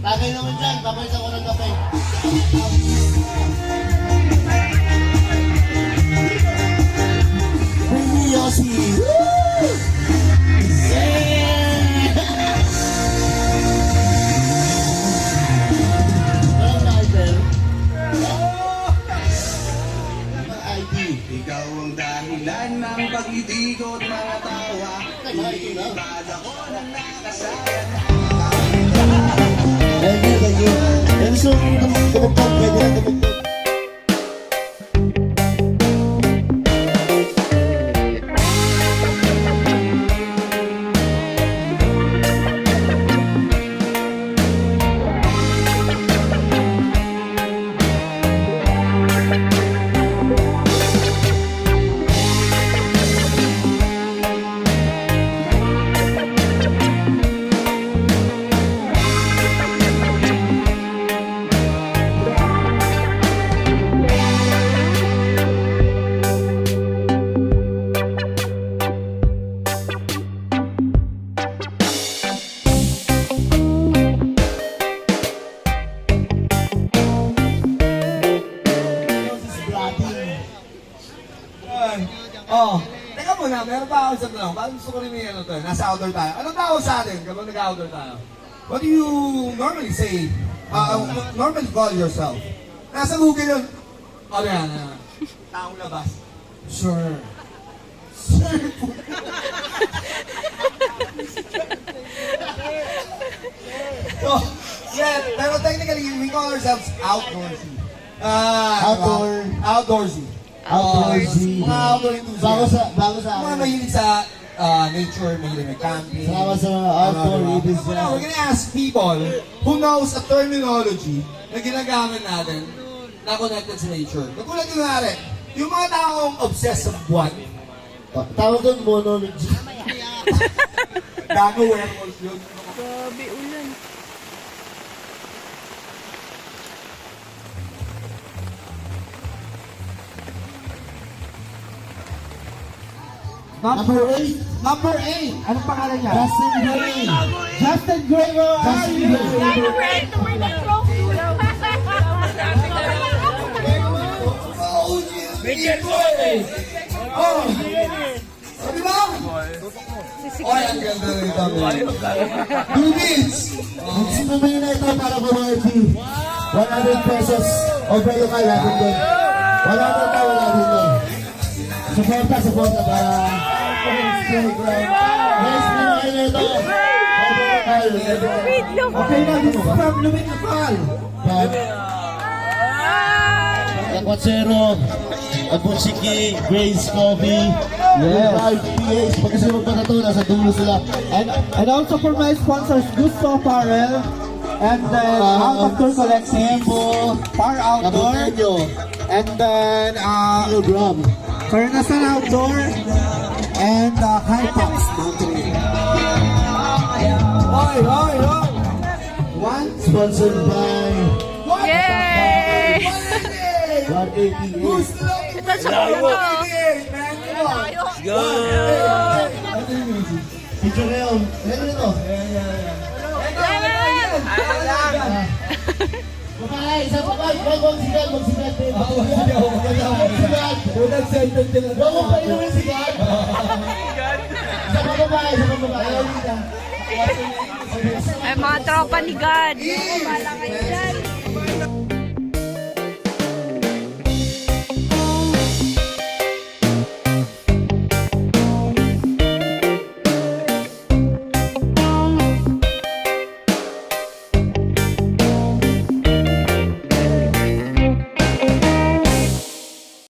Tagay naman dyan, papalitan ko ng kape. Baby Yossi! Woo! Yeah! Walang lighter. ID. Ikaw ang dahilan ng pag-ibig at mga tawa. Ibad ako ng nakasayan. Thank you. Yan so, tumugtog, pwede na tumugtog. Oh, teka muna, meron pa ako sa tanong. Bakit gusto ko rin may ano to? Nasa outdoor tayo. Anong tawag sa atin kapag nag-outdoor tayo? What do you normally say? Normally call yourself? Nasa Google yun. Ano yan? Taong labas. Sure. Sure. So, yeah, pero technically, we call ourselves outdoorsy. Outdoorsy. Outdoorsy. Mga outdoor enthusiasts. Bago sa Mga akin. mahilig sa nature, mahilig may camping. Sama sa mga outdoor enthusiasts. We're gonna ask people who knows a terminology na ginagamit natin na connected sa nature. Katulad yung nari, yung mga taong obsessed sa buwan. Tawag doon monology. Gago, werewolf yun. Grabe, ulan. Number 8. Number 8. Anong pangalan niya? Justin Gray. Justin Gray, where are Justin you? Gray. Oh! Sabi ba? Oy, ang ganda nito. 2 minutes! Magsimamay na ito para po mga FB. 100 pesos. Over local natin doon. Wala na ito, wala din doon. Suporta para Instagram. Guys, mamay na ito. Over local. Okay na, this is from Lumit Kapal. Kakwasero, Abunsiki, Grace Coffee, Five PH, pagkasunod pa na ito, nasa dulo sila. And also for my sponsors, Gusto Apparel, and then Out of Tour Collective, Far Outdoor, Kabutenyo, and then Kilogram. Karanasan Outdoor, and Hypox Mountain. Hoy, hoy, hoy! One, Sponsored by Yay! 188. Who's the Ito sa ulo. Picture na yun. Meron ito. Babae, isa pa ba? Magsigat. Magsigat. Huwag mo pa inumin sigat. Isa pa babae. Ay, mga tropa ni God. Wala kayo dyan.